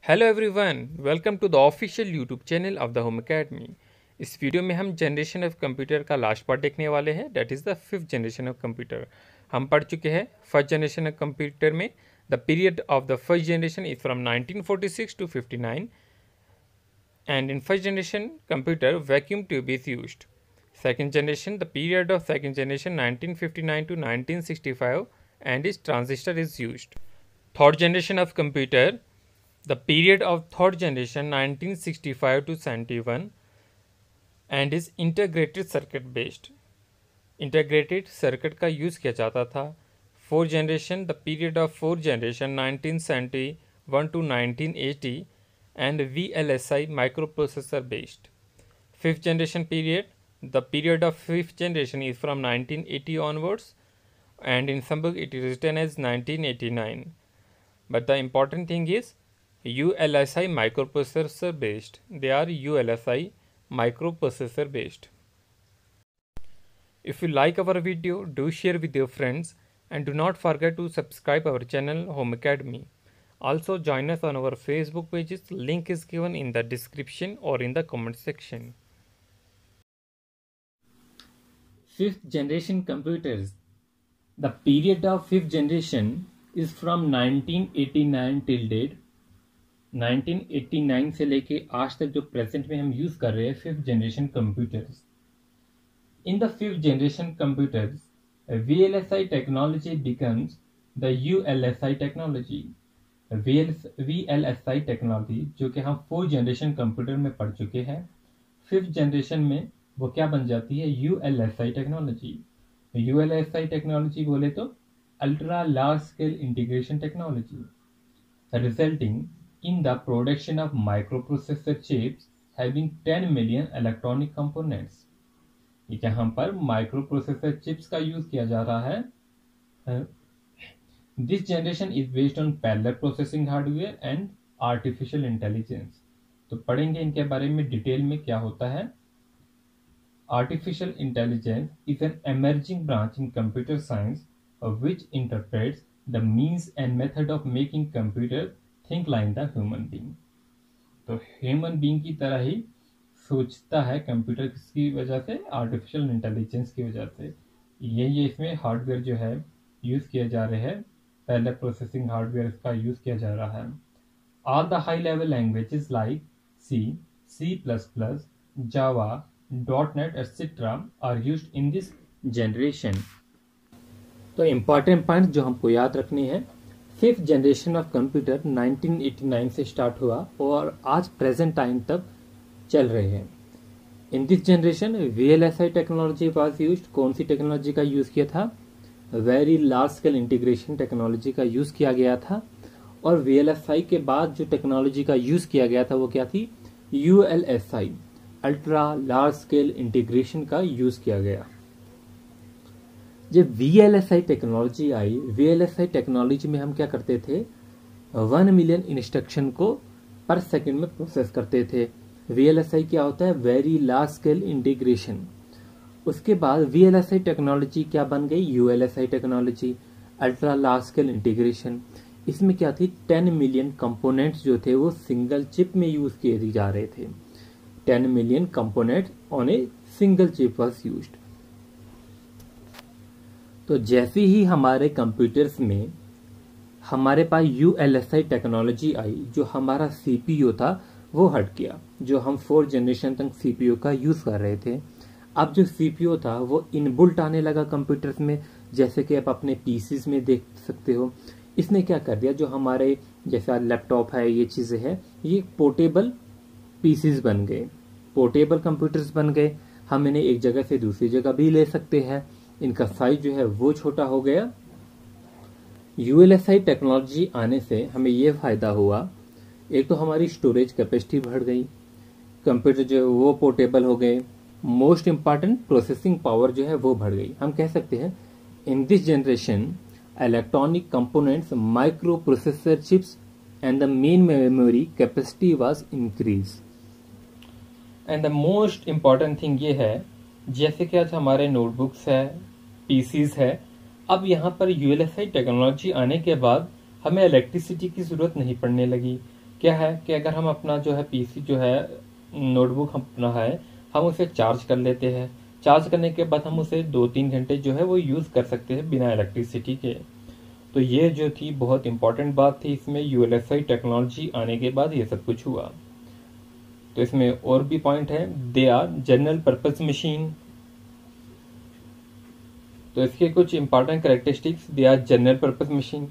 Hello everyone, welcome to the official YouTube channel of the Home Academy. इस video में हम generation of computer का last part देखने वाले हैं, that is the fifth generation of computer. हम पढ़ चुके हैं फर्स्ट जनरेशन ऑफ कंप्यूटर में the period of the first generation is from 1946 to 59, and in first generation computer vacuum tube is used. Second generation, the period of second generation 1959 to 1965, and its transistor is used. Third generation of computer, the period of third generation 1965 to 71, and is integrated circuit based. Integrated circuit का use किया जाता था. Fourth generation, the period of fourth generation 1971 to 1980, and VLSI microprocessor based. Fifth generation period, the period of fifth generation is from 1980 onwards, and in some book it is written as 1989. But the important thing is ULSI microprocessor based. They are ULSI microprocessor based. If you like our video, do share with your friends and do not forget to subscribe our channel Home Academy. Also join us on our Facebook pages. Link is given in the description or in the comment section. Fifth generation computers. The period of fifth generation is from 1989 till date. 1989 से लेके आज तक जो present में हम use कर रहे हैं fifth generation computers. In the fifth generation computers VLSI technology becomes the ULSI technology. VLSI technology जो कि हम फोर्थ जनरेशन कंप्यूटर में पढ़ चुके हैं, फिफ्थ जनरेशन में वो क्या बन जाती है? ULSI technology. ULSI टेक्नोलॉजी बोले तो ultra large scale integration technology, resulting in the production of microprocessor chips having 10 million electronic components. यहाँ पर माइक्रोप्रोसेसर चिप्स का यूज किया जा रहा है. This generation is based on parallel processing hardware and artificial intelligence. तो पढ़ेंगे इनके बारे में डिटेल में क्या होता है. Artificial intelligence is an emerging branch in computer science which interprets the means and method of making computer think like the human being. तो ह्यूमन बीइंग की तरह ही सोचता है कंप्यूटर. किसकी वजह से? आर्टिफिशियल इंटेलिजेंस की वजह से. ये इसमें हार्डवेयर जो है यूज किया जा रहे हैं, पहले प्रोसेसिंग हार्डवेयर का यूज किया जा रहा है. All the high level languages like C++, Java, .NET etc. Are used in this generation. तो इम्पॉर्टेंट पॉइंट जो हमको याद रखनी है, फिफ्थ जनरेशन ऑफ कंप्यूटर 1989 से स्टार्ट हुआ और आज प्रेजेंट टाइम तक चल रहे हैं. इन this generation VLSI technology was used. कौन सी टेक्नोलॉजी का यूज किया था? Very large scale integration technology का यूज किया गया था. और VLSI के बाद जो टेक्नोलॉजी का यूज किया गया था वो क्या थी? ULSI, ultra large scale integration का यूज किया गया. जब VLSI टेक्नोलॉजी आई, VLSI टेक्नोलॉजी में हम क्या करते थे? 1 मिलियन इंस्ट्रक्शन को पर सेकंड में प्रोसेस करते थे. VLSI क्या होता है? Very large scale integration. उसके बाद VLSI टेक्नोलॉजी क्या बन गई? ULSI technology, ultra large scale integration. इसमें क्या थी? 10 मिलियन कंपोनेंट्स जो थे वो सिंगल चिप में यूज किए जा रहे थे. 10 million components on a single chip was used. तो जैसे ही हमारे कंप्यूटर्स में हमारे पास ULSI टेक्नोलॉजी आई, जो हमारा CPU था वो हट गया. जो हम फोर्थ जनरेशन तक CPU का यूज कर रहे थे, अब जो CPU था वो इनबुल्ट आने लगा कंप्यूटर्स में. जैसे कि आप अपने PCs में देख सकते हो, इसने क्या कर दिया, जो हमारे जैसा लैपटॉप है, ये चीजें हैं, ये पोर्टेबल PCs बन गए, पोर्टेबल कंप्यूटर्स बन गए. हम इन्हें एक जगह से दूसरी जगह भी ले सकते हैं. इनका साइज जो है वो छोटा हो गया. ULSI टेक्नोलॉजी आने से हमें ये फायदा हुआ, एक तो हमारी स्टोरेज कैपेसिटी बढ़ गई, कंप्यूटर जो है वो पोर्टेबल हो गए. मोस्ट इंपॉर्टेंट, प्रोसेसिंग पावर जो है वो बढ़ गई. हम कह सकते हैं इन this generation electronic components, micro processor chips and the main memory capacity was increase. And the most important thing ये है, जैसे कि आज हमारे नोटबुक्स है, PCs है, अब यहाँ पर ULSI टेक्नोलॉजी आने के बाद हमें इलेक्ट्रिसिटी की जरूरत नहीं पड़ने लगी. क्या है कि अगर हम अपना जो है पीसी जो है नोटबुक अपना है, हम उसे चार्ज कर लेते हैं। चार्ज करने के बाद हम उसे 2-3 घंटे जो है वो यूज़ कर सकते हैं बिना इलेक्ट्रिसिटी के। तो ये जो थी बहुत इंपॉर्टेंट बात थी, इसमें यूएलएसआई टेक्नोलॉजी आने के बाद ये सब कुछ हुआ। तो इसमें और भी पॉइंट है, they are general purpose machine. तो इसके कुछ important characteristics, they are general purpose machine,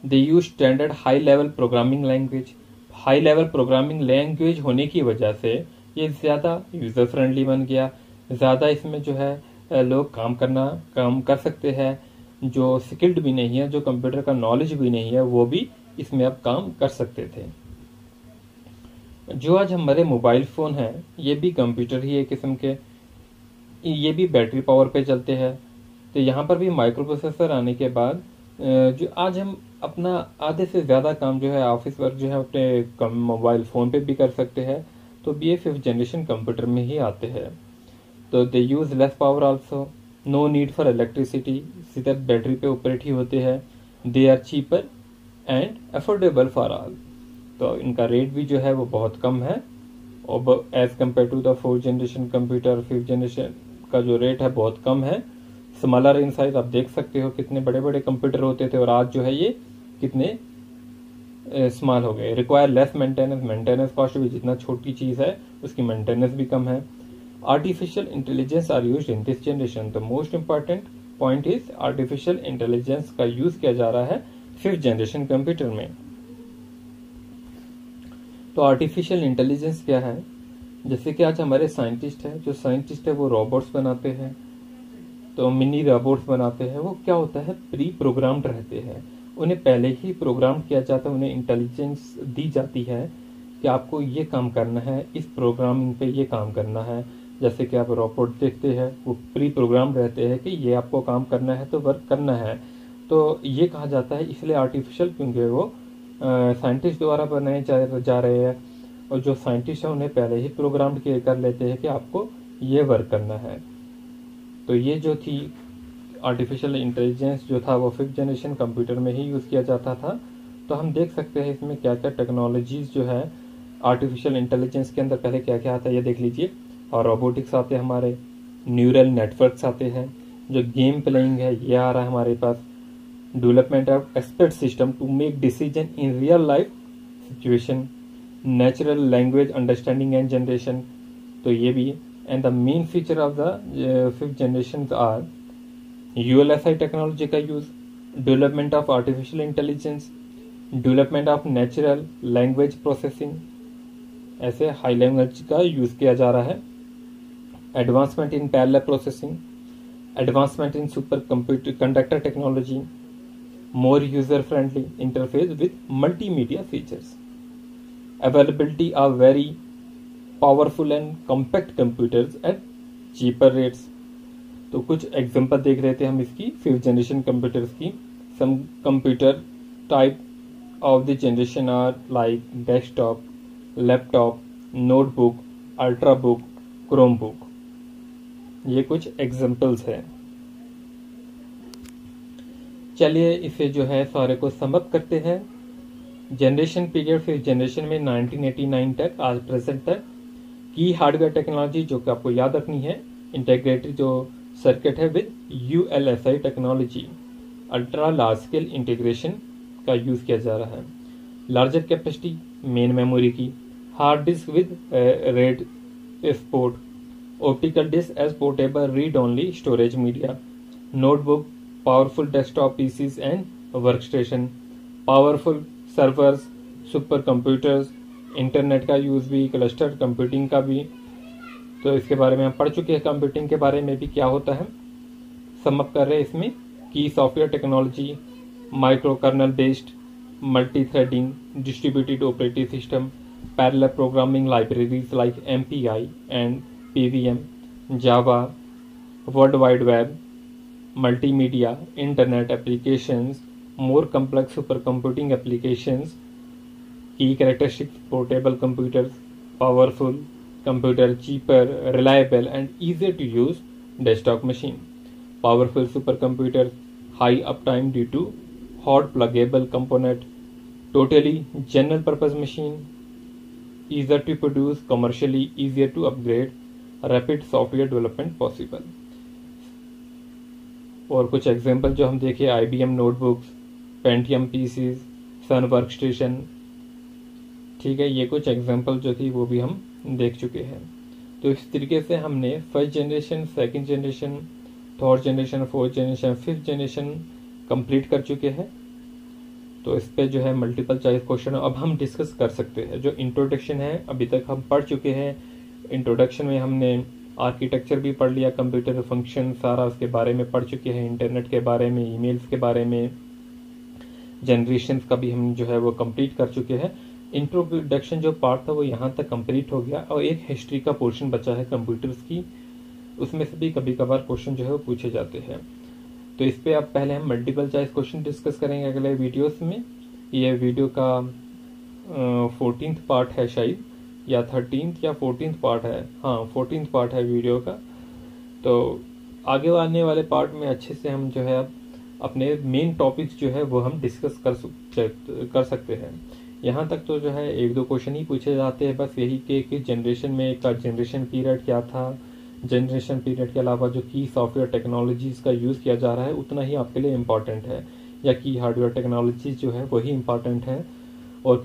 they use standard high level programming language. High level programming language होने की वजह से ये ज़्यादा यूज़र फ्रेंडली बन गया। ज़्यादा इसमें जो है लोग काम कर सकते हैं। जो स्किल्ड भी नहीं है, जो कंप्यूटर का नॉलेज भी नहीं है, वो भी इसमें अब काम कर सकते थे। जो आज हमारे मोबाइल फ़ोन हैं, ये भी कंप्यूटर ही एक किस्म के, ये भी बैटरी पावर पे चलते हैं। तो यहाँ पर भी माइक्रो प्रोसेसर आने के बाद जो आज हम अपना आधे से ज़्यादा काम जो है ऑफिस वर्क जो है अपने मोबाइल फ़ोन पे भी कर सकते हैं। तो ये 5th जनरेशन कंप्यूटर में ही आते हैं। तो they use less power also, no need for electricity, सीधे बैटरी पे ऑपरेट ही होते हैं। They are cheaper and affordable for all. तो इनका रेट भी जो है वो बहुत कम है और as compare to the 4th generation computer, 5th generation का जो रेट है बहुत कम है। स्मॉलर इन साइज, आप देख सकते हो कितने बड़े बड़े कंप्यूटर होते थे और आज जो है ये कितने स्मॉल हो गए। Require less maintenance, maintenance cost भी जितना छोटी चीज़ है उसकी मेंटेनेंस भी कम है। Artificial intelligence are used in this generation. The most important point is artificial intelligence का यूज किया जा रहा है 5th जनरेशन कंप्यूटर में। तो आर्टिफिशियल इंटेलिजेंस क्या है, जैसे कि आज हमारे साइंटिस्ट है, जो साइंटिस्ट है वो रोबोट्स बनाते हैं, तो मिनी रोबोट्स बनाते हैं। वो क्या होता है, प्री प्रोग्राम्ड रहते हैं, उन्हें पहले ही प्रोग्राम किया जाता है, उन्हें इंटेलिजेंस दी जाती है कि आपको ये काम करना है, इस प्रोग्रामिंग पे ये काम करना है। जैसे कि आप रोबोट देखते हैं वो प्री प्रोग्राम रहते हैं कि ये आपको काम करना है तो वर्क करना है। तो ये कहा जाता है इसलिए आर्टिफिशियल, क्योंकि वो साइंटिस्ट द्वारा बनाए जा रहे हैं और जो साइंटिस्ट है उन्हें पहले ही प्रोग्राम कर लेते हैं कि आपको ये वर्क करना है। तो ये जो थी आर्टिफिशियल इंटेलिजेंस जो था वो 5th जनरेशन कंप्यूटर में ही यूज़ किया जाता था। तो हम देख सकते हैं इसमें क्या क्या टेक्नोलॉजीज जो है आर्टिफिशियल इंटेलिजेंस के अंदर पहले क्या क्या आता है ये देख लीजिए। और रोबोटिक्स आते हैं हमारे, न्यूरल नेटवर्क्स आते हैं, जो गेम प्लेइंग है ये आ रहा है हमारे पास, development of expert system to make decision in real life situation, natural language understanding and generation. तो ये भी, and the main feature of the 5th generation are ULSI technology का use, development of artificial intelligence, development of natural language processing, ऐसे high language का use किया जा रहा है। Advancement in parallel processing, advancement in superconductor technology, more user-friendly interface with multimedia features, availability of very powerful and compact computers at cheaper rates। तो कुछ example देख रहे थे हम इसकी 5th जनरेशन कंप्यूटर्स की। Some computer type of the generation are like desktop, laptop, notebook, ultrabook, Chromebook. ये कुछ एग्जांपल्स हैं। चलिए इसे जो है सारे को समअप करते हैं। जनरेशन पीरियड 5th जनरेशन में 1989 तक आज प्रेजेंट तक की हार्डवेयर टेक्नोलॉजी जो कि आपको याद रखनी है, इंटीग्रेटेड जो सर्किट है with ULSI technology, ultra large scale integration का यूज किया जा रहा है। लार्जर कैपेसिटी मेन मेमोरी की, hard disk with RAID support, optical disk as portable read only storage media, notebook, powerful desktop PCs and workstation, powerful servers, super computers, internet का use भी, cluster computing का भी। तो इसके बारे में हम पढ़ चुके हैं, कंप्यूटिंग के बारे में भी क्या होता है। समअप कर रहे हैं इसमें की software technology, micro kernel based, multi threading, distributed operating system, parallel programming libraries like MPI and PVM, Java, world wide web, multimedia, internet applications, more complex supercomputing applications, key characteristics, portable computers, powerful computer, cheaper, reliable and easy to use desktop machine, powerful supercomputers, high uptime due to hot pluggable component, totally general purpose machine, easier to produce, commercially easier to upgrade, rapid software development possible। और कुछ example जो हम देखे, IBM notebooks, Pentium PCs, सन work station. ठीक है, ये कुछ example जो थी वो भी हम देख चुके हैं। तो इस तरीके से हमने first generation, second generation, third generation, fourth generation, fifth generation complete कर चुके हैं। तो इस पे जो है मल्टीपल चॉइस क्वेश्चन अब हम डिस्कस कर सकते हैं। जो इंट्रोडक्शन है अभी तक हम पढ़ चुके हैं। इंट्रोडक्शन में हमने आर्किटेक्चर भी पढ़ लिया, कंप्यूटर फंक्शन सारा उसके बारे में पढ़ चुके हैं, इंटरनेट के बारे में, ईमेल्स के बारे में, जनरेशन का भी हम जो है वो कंप्लीट कर चुके हैं। इंट्रोडक्शन जो पार्ट था वो यहाँ तक कंप्लीट हो गया और एक हिस्ट्री का पोर्शन बचा है कंप्यूटर्स की, उसमें से भी कभी कभार क्वेश्चन जो है वो पूछे जाते हैं। तो इस पे अब पहले हम मल्टीपल चॉइस क्वेश्चन डिस्कस करेंगे अगले वीडियोस में। ये वीडियो का 14th पार्ट है शायद, या 13th या 14th पार्ट है। हाँ, 14th पार्ट है वीडियो का। तो आगे आने वाले पार्ट में अच्छे से हम जो है अपने मेन टॉपिक्स जो है वो हम डिस्कस कर सकते हैं। यहाँ तक तो जो है एक दो क्वेश्चन ही पूछे जाते हैं बस, यही कि जनरेशन में का जनरेशन पीरियड क्या था, जनरेशन पीरियड के अलावा जो की सॉफ्टवेयर टेक्नोलॉजीज का यूज़ किया जा रहा है उतना ही आपके लिए इम्पॉर्टेंट है, या की हार्डवेयर टेक्नोलॉजीज जो है वही इम्पॉर्टेंट है। और